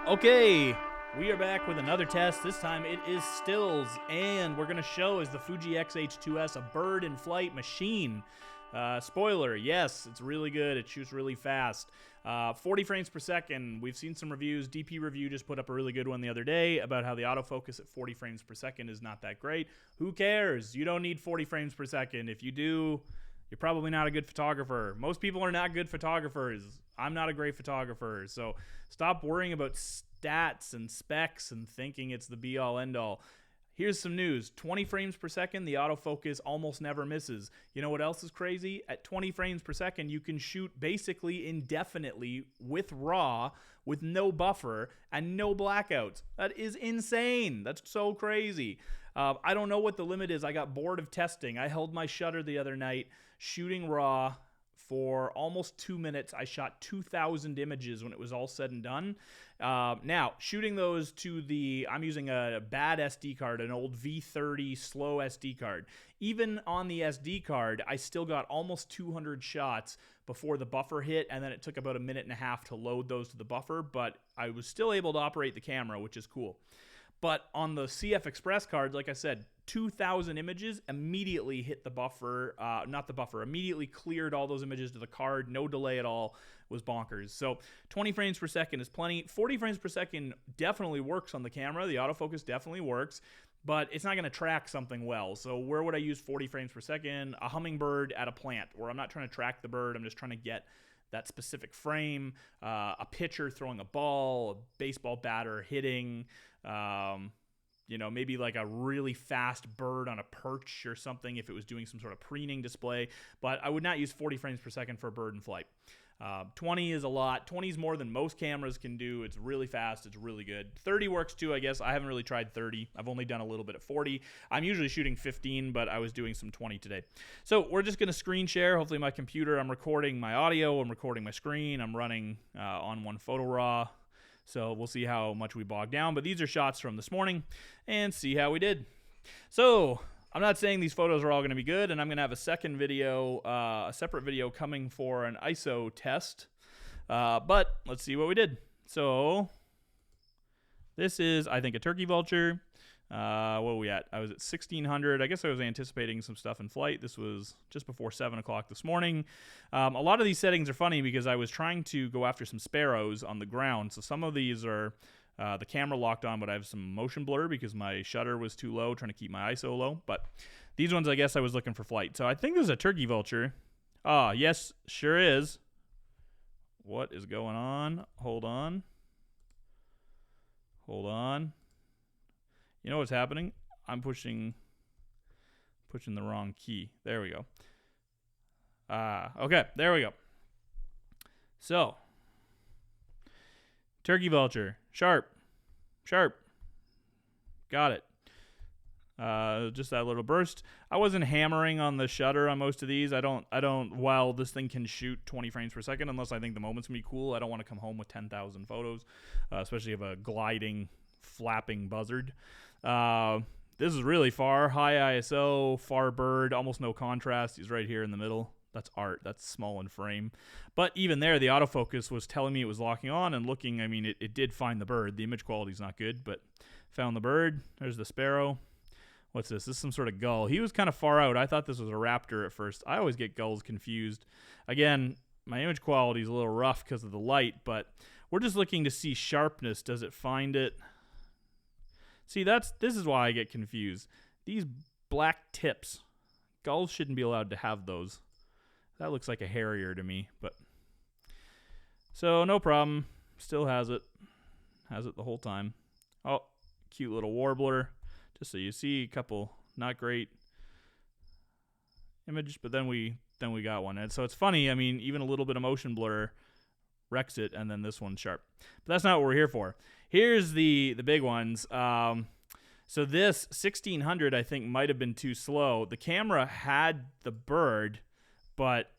Okay, we are back with another test. This time it is stills, and we're going to show is the Fuji X-H2s a bird in flight machine. Spoiler, yes, it's really good. It shoots really fast. 40 frames per second. We've seen some reviews. DP Review just put up a really good one the other day about how the autofocus at 40 frames per second is not that great. Who cares? You don't need 40 frames per second. If you do, you're probably not a good photographer. Most people are not good photographers. I'm not a great photographer. So stop worrying about stats and specs and thinking it's the be-all, end-all. Here's some news. 20 frames per second, the autofocus almost never misses. You know what else is crazy? At 20 frames per second, you can shoot basically indefinitely with RAW, with no buffer, and no blackouts. That is insane. That's so crazy. I don't know what the limit is. I got bored of testing. I held my shutter the other night shooting RAW for almost 2 minutes. I shot 2,000 images when it was all said and done. Now, shooting those to I'm using a bad SD card, an old V30 slow SD card. Even on the SD card, I still got almost 200 shots before the buffer hit, and then it took about a minute and a half to load those to the buffer, but I was still able to operate the camera, which is cool. But on the CF Express card, like I said, 2,000 images immediately hit the buffer, immediately cleared all those images to the card, no delay at all, was bonkers. So 20 frames per second is plenty. 40 frames per second definitely works on the camera. The autofocus definitely works, but it's not going to track something well. So where would I use 40 frames per second? A hummingbird at a plant, where I'm not trying to track the bird, I'm just trying to get that specific frame, a pitcher throwing a ball, a baseball batter hitting, maybe like a really fast bird on a perch or something if it was doing some sort of preening display. But I would not use 40 frames per second for a bird in flight. 20 is a lot. 20 is more than most cameras can do. It's really fast. It's really good. 30 works too, I guess. I haven't really tried 30. I've only done a little bit at 40. I'm usually shooting 15, but I was doing some 20 today. So we're just going to screen share. Hopefully my computer, I'm recording my audio. I'm recording my screen. I'm running on one photo raw. So we'll see how much we bog down. But these are shots from this morning and see how we did. So I'm not saying these photos are all going to be good, and I'm going to have a separate video coming for an ISO test. But let's see what we did. So this is, I think, a turkey vulture. What are we at? I was at 1600. I guess I was anticipating some stuff in flight. This was just before 7 o'clock this morning. A lot of these settings are funny because I was trying to go after some sparrows on the ground. So some of these are the camera locked on, but I have some motion blur because my shutter was too low, trying to keep my ISO low. But these ones, I guess I was looking for flight. So I think this is a turkey vulture. Ah, yes, sure is. What is going on? Hold on. You know what's happening? I'm pushing the wrong key. There we go. Okay, there we go. So, turkey vulture, sharp. Got it. Just that little burst. I wasn't hammering on the shutter on most of these. I don't. While this thing can shoot 20 frames per second, unless I think the moment's gonna be cool, I don't want to come home with 10,000 photos, especially of a gliding, flapping buzzard. This is really far, high ISO, far bird, almost no contrast. He's right here in the middle. That's art. That's small in frame. But even there, the autofocus was telling me it was locking on and looking. I mean, it did find the bird. The image quality is not good, but found the bird. There's the sparrow. What's this? This is some sort of gull. He was kind of far out. I thought this was a raptor at first. I always get gulls confused. Again, my image quality is a little rough because of the light, but we're just looking to see sharpness. Does it find it? See, this is why I get confused. These black tips. Gulls shouldn't be allowed to have those. That looks like a harrier to me, but so no problem. Still has it. Has it the whole time. Oh, cute little warbler. Just so you see a couple not great image, but then we got one. And so it's funny, I mean, even a little bit of motion blur wrecks it, and then this one's sharp. But that's not what we're here for. Here's the big ones. So this 1600 I think might have been too slow. The camera had the bird, but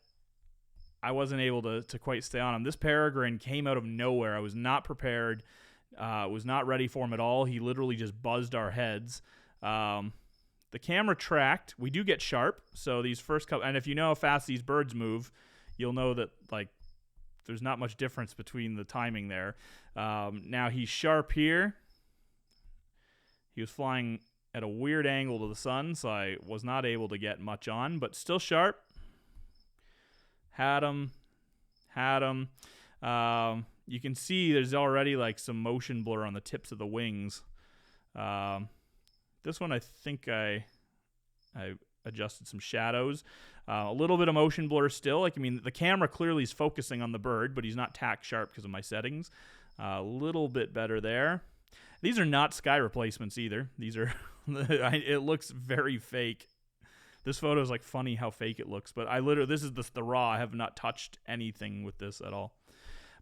I wasn't able to quite stay on him. This Peregrine came out of nowhere. I was not prepared. Was not ready for him at all. He literally just buzzed our heads. The camera tracked. We do get sharp. So these first couple, and if you know how fast these birds move, you'll know that like there's not much difference between the timing there. Now he's sharp here. He was flying at a weird angle to the sun, so I was not able to get much on, but still sharp. Had him. You can see there's already like some motion blur on the tips of the wings. This one I think I adjusted some shadows. A little bit of motion blur still. Like, I mean, the camera clearly is focusing on the bird, but he's not tack sharp because of my settings. A little bit better there. These are not sky replacements either. These are, it looks very fake. This photo is like funny how fake it looks, but I literally, this is the raw. I have not touched anything with this at all.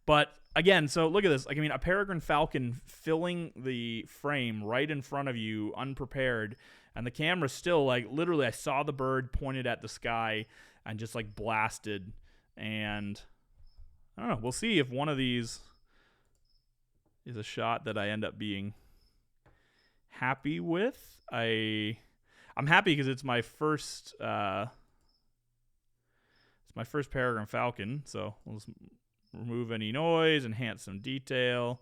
But again, so look at this. Like, I mean, a Peregrine falcon filling the frame right in front of you, unprepared, and the camera still, like, literally, I saw the bird pointed at the sky and just like blasted. And I don't know. We'll see if one of these is a shot that I end up being happy with. I'm happy because it's my first Peregrine falcon. So we'll just remove any noise, enhance some detail,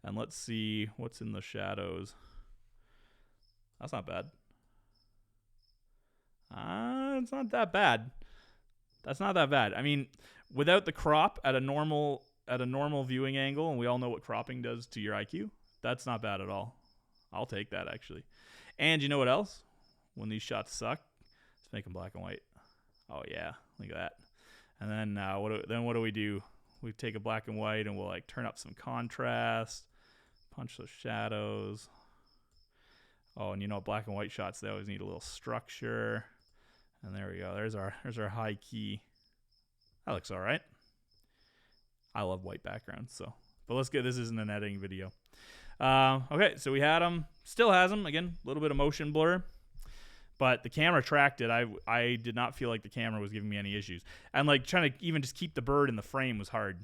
and let's see what's in the shadows. That's not bad. It's not that bad. That's not that bad. I mean, without the crop at a normal viewing angle, and we all know what cropping does to your IQ, that's not bad at all. I'll take that, actually. And you know what else? When these shots suck, let's make them black and white. Oh yeah, look at that. And then what do we do? We take a black and white and we'll like turn up some contrast, punch those shadows. Oh, and you know, black and white shots, they always need a little structure. And there we go. There's our high key. That looks all right. I love white backgrounds, so. But let's get, this isn't an editing video. Okay, so we had him. Still has him. Again, a little bit of motion blur. But the camera tracked it. I did not feel like the camera was giving me any issues. And like trying to even just keep the bird in the frame was hard.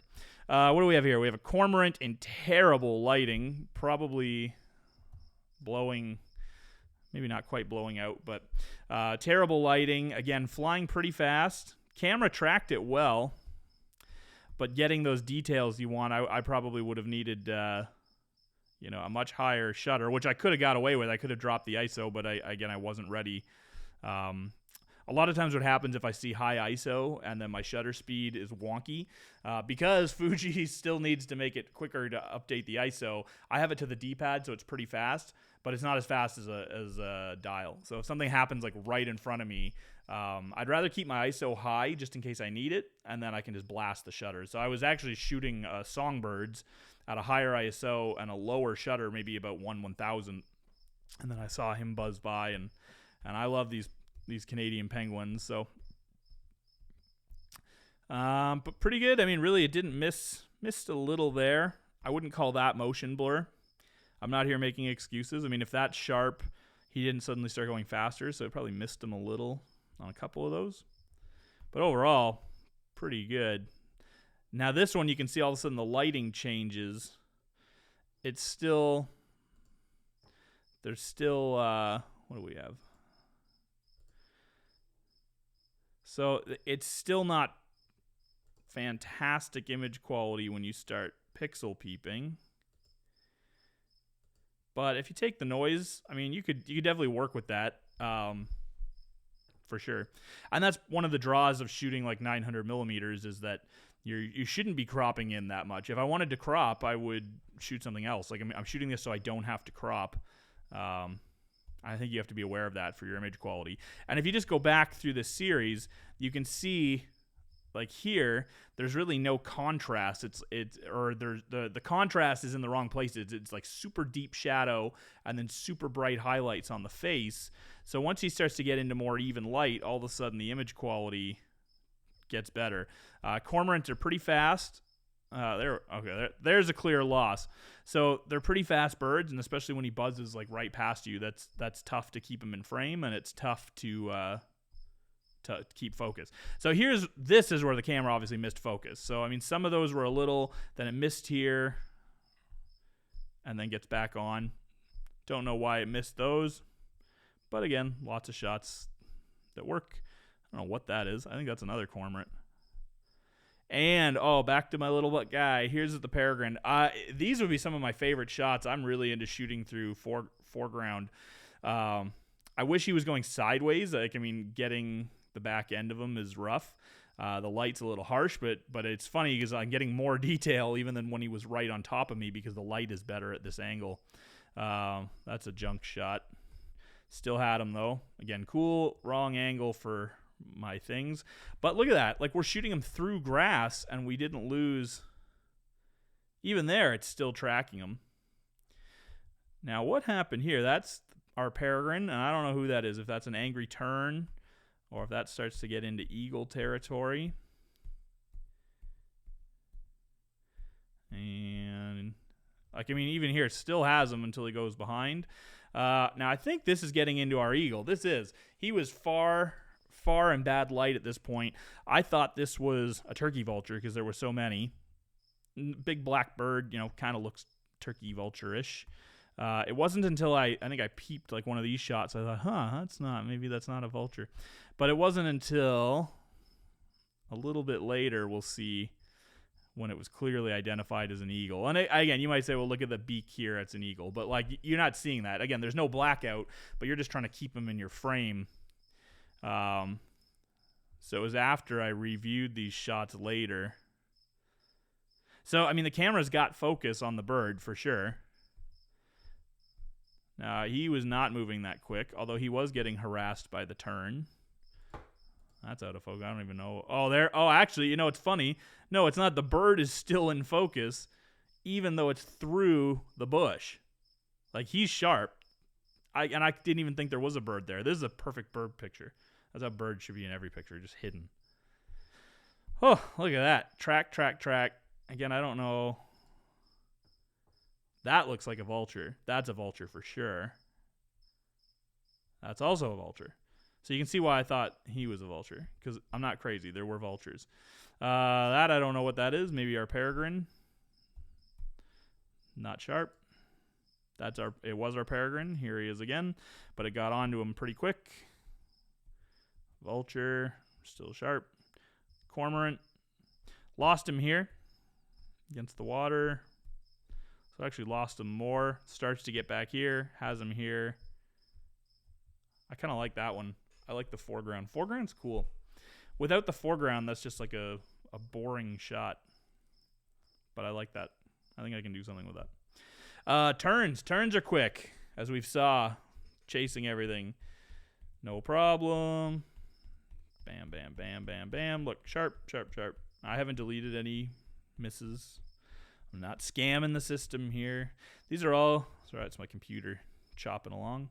What do we have here? We have a Cormorant in terrible lighting. Probably blowing, maybe not quite blowing out, but terrible lighting. Again, flying pretty fast. Camera tracked it well. But getting those details you want, I probably would have needed you know, a much higher shutter, which I could have got away with. I could have dropped the ISO, but I wasn't ready. A lot of times what happens if I see high ISO and then my shutter speed is wonky, because Fuji still needs to make it quicker to update the ISO. I have it to the D-pad, so it's pretty fast, but it's not as fast as a dial. So if something happens like right in front of me, I'd rather keep my ISO high just in case I need it, and then I can just blast the shutter. So I was actually shooting songbirds at a higher ISO and a lower shutter, maybe about 1/1000, and then I saw him buzz by, and I love these Canadian penguins, so but pretty good. I mean, really, it didn't missed a little there. I wouldn't call that motion blur. I'm not here making excuses. I mean, if that's sharp, he didn't suddenly start going faster, so it probably missed him a little on a couple of those. But overall, pretty good. Now this one, you can see all of a sudden the lighting changes. It's still, there's still, what do we have? So it's still not fantastic image quality when you start pixel peeping. But if you take the noise, I mean, you could definitely work with that, for sure. And that's one of the draws of shooting like 900 millimeters is that you shouldn't be cropping in that much. If I wanted to crop, I would shoot something else. Like I'm shooting this so I don't have to crop. I think you have to be aware of that for your image quality. And if you just go back through this series, you can see, like here, there's really no contrast. The contrast is in the wrong places. It's like super deep shadow and then super bright highlights on the face. So once he starts to get into more even light, all of a sudden the image quality gets better. Cormorants are pretty fast. There's a clear loss. So they're pretty fast birds, and especially when he buzzes like right past you, that's tough to keep him in frame, and it's tough to keep focus. So this is where the camera obviously missed focus. So I mean, some of those were a little, then it missed here, and then gets back on. Don't know why it missed those, but again, lots of shots that work. I don't know what that is. I think that's another cormorant. And, oh, back to my little guy. Here's the Peregrine. These would be some of my favorite shots. I'm really into shooting through foreground. I wish he was going sideways. Like, I mean, getting the back end of him is rough. The light's a little harsh, but it's funny because I'm getting more detail even than when he was right on top of me because the light is better at this angle. That's a junk shot. Still had him, though. Again, cool, wrong angle for my things. But look at that. Like, we're shooting him through grass, and we didn't lose. Even there, it's still tracking him. Now, what happened here? That's our Peregrine, and I don't know who that is. If that's an angry tern, or if that starts to get into eagle territory. And, like, I mean, even here, it still has him until he goes behind. Now, I think this is getting into our eagle. This is. He was far in bad light at this point. I thought this was a turkey vulture because there were so many. Big black bird, you know, kind of looks turkey vulture-ish. It wasn't until I think I peeped like one of these shots. I thought, maybe that's not a vulture. But it wasn't until a little bit later we'll see when it was clearly identified as an eagle. And again, you might say, well, look at the beak here. It's an eagle. But like, you're not seeing that. Again, there's no blackout, but you're just trying to keep them in your frame. So it was after I reviewed these shots later. So, I mean, the camera's got focus on the bird for sure. He was not moving that quick, although he was getting harassed by the tern. That's out of focus. I don't even know. Oh, there. Oh, actually, you know, it's funny. No, it's not. The bird is still in focus, even though it's through the bush. Like, he's sharp. I didn't even think there was a bird there. This is a perfect bird picture. That's how birds should be in every picture, just hidden. Oh, look at that. Track. Again, I don't know. That looks like a vulture. That's a vulture for sure. That's also a vulture. So you can see why I thought he was a vulture, because I'm not crazy. There were vultures. That I don't know what that is. Maybe our Peregrine. Not sharp. It was our Peregrine. Here he is again, but it got onto him pretty quick. Vulture, still sharp. Cormorant. Lost him here against the water. So I actually lost him more. Starts to get back here. Has him here. I kind of like that one. I like the foreground. Foreground's cool. Without the foreground, that's just like a boring shot. But I like that. I think I can do something with that. Turns. Turns are quick, as we've saw. Chasing everything. No problem. Bam, bam, bam, bam, bam. Look, sharp. I haven't deleted any misses. I'm not scamming the system here. These are all... Sorry, it's my computer chopping along.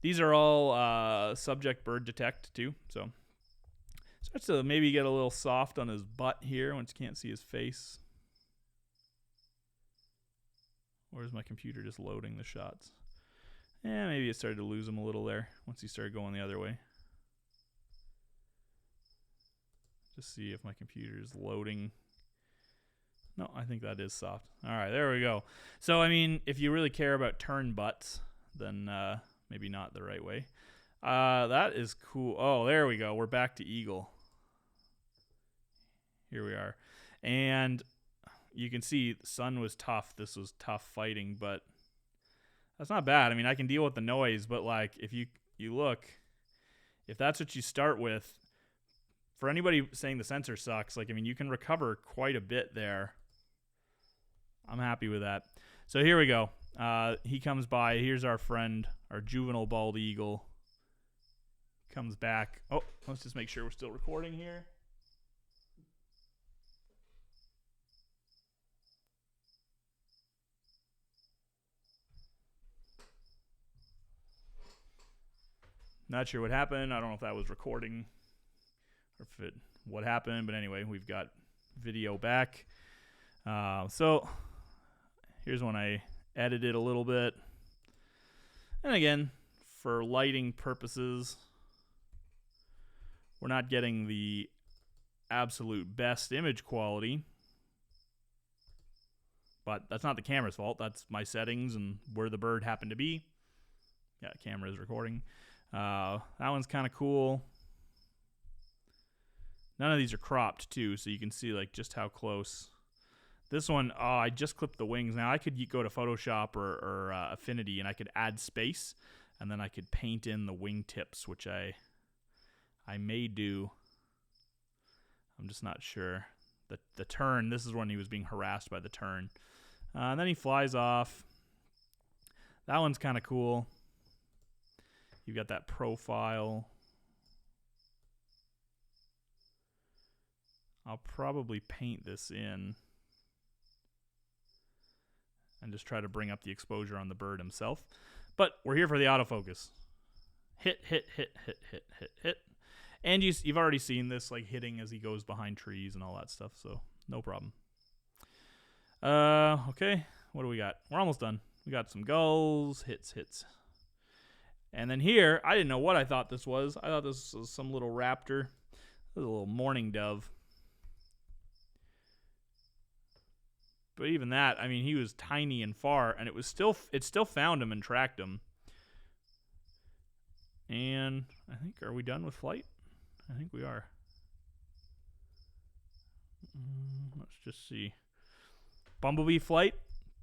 These are all subject bird detect, too. So, starts to maybe get a little soft on his butt here once you can't see his face. Or is my computer just loading the shots? Yeah, maybe it started to lose him a little there once he started going the other way. Just see if my computer is loading. No, I think that is soft. All right, there we go. So, I mean, if you really care about turn butts, then maybe not the right way. That is cool. Oh, there we go. We're back to eagle. Here we are. And you can see the sun was tough. This was tough fighting, but that's not bad. I mean, I can deal with the noise, but like if you look, if that's what you start with, for anybody saying the sensor sucks, like, I mean, you can recover quite a bit there. I'm happy with that. So here we go. He comes by. Here's our friend, our juvenile bald eagle. Comes back. Oh, let's just make sure we're still recording here. Not sure what happened. I don't know if that was recording or if what happened, but anyway, we've got video back. So here's when I edited a little bit. And again, for lighting purposes, we're not getting the absolute best image quality. But that's not the camera's fault. That's my settings and where the bird happened to be. Yeah, camera is recording. That one's kind of cool. None of these are cropped too, so you can see like just how close. This one, oh, I just clipped the wings. Now I could go to Photoshop or Affinity, and I could add space, and then I could paint in the wing tips, which I may do. I'm just not sure. The tern, this is when he was being harassed by the tern. And then he flies off. That one's kind of cool. You've got that profile. I'll probably paint this in and just try to bring up the exposure on the bird himself. But we're here for the autofocus. Hit, hit, hit, hit, hit, hit, hit. And you've already seen this like hitting as he goes behind trees and all that stuff, so no problem. Okay, what do we got? We're almost done. We got some gulls, hits. And then here, I didn't know what I thought this was. I thought this was some little raptor. This is a little mourning dove. But even that, I mean, he was tiny and far, and it still found him and tracked him. And I think, are we done with flight? I think we are. Let's just see. Bumblebee flight.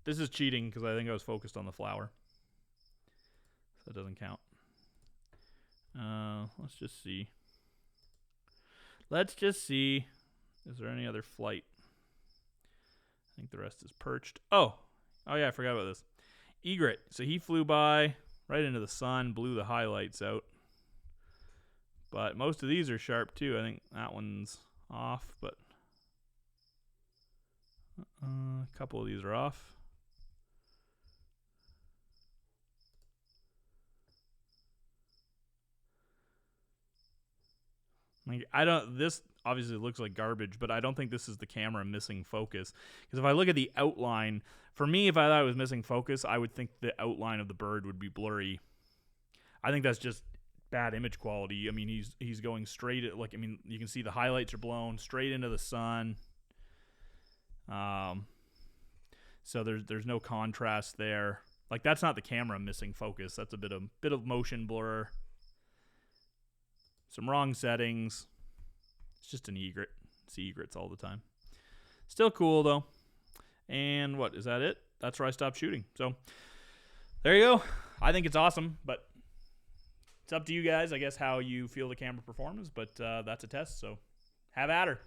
This is cheating because I think I was focused on the flower. So that doesn't count. Let's just see. Is there any other flight? I think the rest is perched. Oh yeah, I forgot about this. Egret. So he flew by right into the sun, blew the highlights out. But most of these are sharp too. I think that one's off, but a couple of these are off. Like, this obviously looks like garbage, but I don't think this is the camera missing focus. Because if I look at the outline, for me, if I thought it was missing focus, I would think the outline of the bird would be blurry. I think that's just bad image quality. I mean, he's going straight at, like, I mean, you can see the highlights are blown straight into the sun. So there's no contrast there. Like, that's not the camera missing focus. That's a bit of motion blur. Some wrong settings. It's just an egret. See egrets all the time. Still cool, though. And what, is that it? That's where I stopped shooting. So there you go. I think it's awesome, but it's up to you guys, I guess, how you feel the camera performs. But that's a test, so have at her.